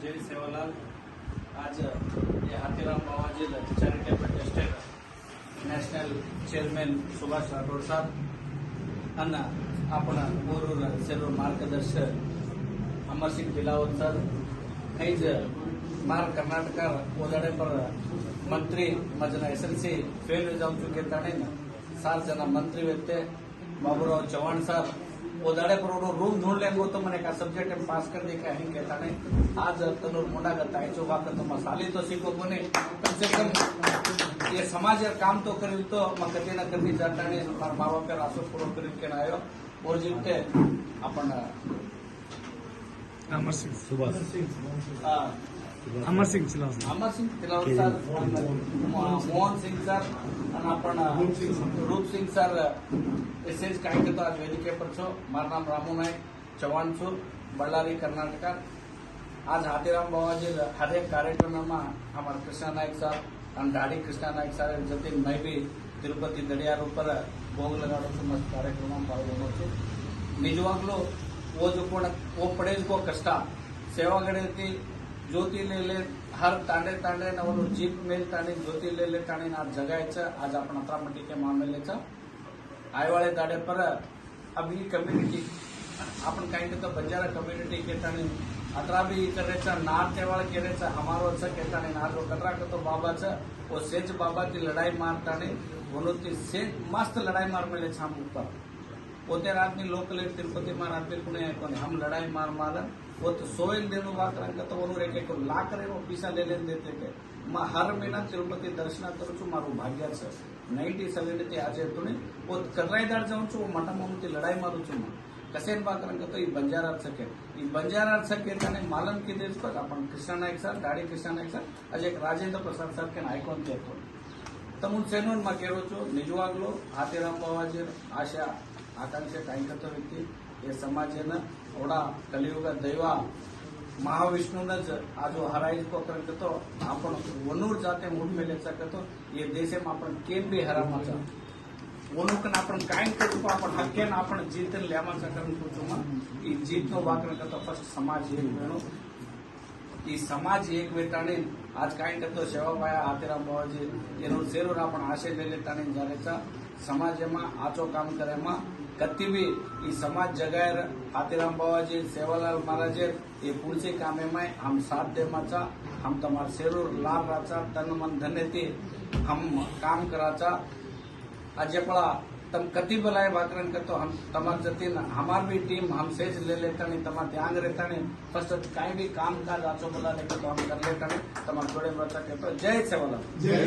जय सेवालाल। आज ये Hathiram Bavaji charitable trust national chairman Subhash Rathod Saheb अन्न आपण ऊरूर सेरूर मार्गदर्शक अमरसिंग बिलावत सर हैज मार कर्नाटक ओदाडे पर मंत्री मजना एसएलसी फेल जाऊन चुके ताणे 7 जन मंत्री व्यक्ते बाबूराव चव्हाण साहब ओदाड़े पर रूम ढूंढ लेंगे तो मैंने का सब्जेक्ट में पास कर देखा है कहता नहीं आज तनूर मुंडा करता है चौका कर तो मसाली तो सीखो को नहीं कम से कम ये समाज काम तो करी तो मैं कधी ना कधी जाता नहीं हमारा माँ बाप का रास्ता पूरा करी के ना आयो और जीवते अपन अमर सिंह सुभाष अमर सिंह तिलावत सर मोहन सिंग सर અને આપણ રૂપસિંહ સર એસેજ કાંઈ કહેતો આજ વેદિકે પર છો મારું નામ રામુ નાયક ચૌહાણ છું બಳ್ಳારી કર્ણાટક आज हाथीराम बाबाजी हर एक कार्यक्रम में हमारे कृष्णा नायक साहब और दाढ़ी कृष्णा नायक साहब जते मैं भी तिरुपति दड़ियार ऊपर भोग लगाड़ो मस्त कार्यक्रम में पाल्गొనೋ છું ನಿಜವಾಗ್ಲೂ वो पड़े को कष्ट सेवागड़े ज्योति ले हर तांडे तांडे वो जीप मेल ताणी ज्योति ले ताणी आज जगायचं आज आपण अत्रामटी के मामेलेचं आयवाळे दाडे पर अभी कम्युनिटी आपण काही तो बंजारा कम्युनिटी के ताणी अतरा भी करायचं नार तेवाळ केरेचं हमारो असं के ताणी नार कतरा तो बाबाचं वो सेज बाबा की लड़ाई मारताणी बोलो ती सेज मस्त लड़ाई मार मिले छाम ऊपर पोते रात में लोकल तिरुपति मार आदमी पुणे कोने हम लड़ाई मार मार वो तो सोयल देनु बात रंग तो वो एक एक लाख करे वो पैसा ले लेन देते के मैं हर महीना तिरुपति दर्शन करू छु मारू भाग्य छ 97 ते आज येतो वो कर्राईदार जाऊन छु मठा म्हणून लड़ाई मारू छु कसेन बात रंग तो ई बंजारा सके त्याने मालन की देश पर आपण कृष्णा नायक सर दाढ़ी कृष्णा नायक सर आज एक राजेंद्र प्रसाद सर के आयकॉन केतो तमुन सेनून मा केरो छु निजवाग्लो हाथीराम बाबाजी आशा आकांक्षा कायकतो व्यक्ती हे समाजेनं एवढा कलियुग दैवा महाविष्णूनच आज हराई को करतो आपण वनूर जाते मूठ मेले सकतो ये देशे में आपण केम भी हरामाचा वनुकन आपण काय करतो आपण हक्केन आपण जीत लेमा सकन कुचुमा ई जीत नो वाकण करतो फर्स्ट समाज एक वेणो ಈ ಸಮಾಜ ಏಕ ವೇತಾನೆ आज काय करतो सेवाबाया हाथीराम बाबाजी एनो सेरूर आपण आशय लेले ताने जारेचा समाजमा आचो काम करेमा कती भी ई समाज जगायर हाथीराम बाबाजी सेवालाल महाराज ये पुढचे कामे में हम साथ देमाचा हम तमार सेरूर लाभ राचा तन मन धन्यते हम काम कराचा अजपला तम कति बलाय वाकरण करतो हम तमार जतीन हमार भी टीम हम सेज ले लेता नहीं तमार ध्यान रहता नहीं फर्स्ट काई भी काम काज आचो बोला लेके तो हम कर लेता नहीं तमार जोड़े बचा के तो जय सेवालाल जय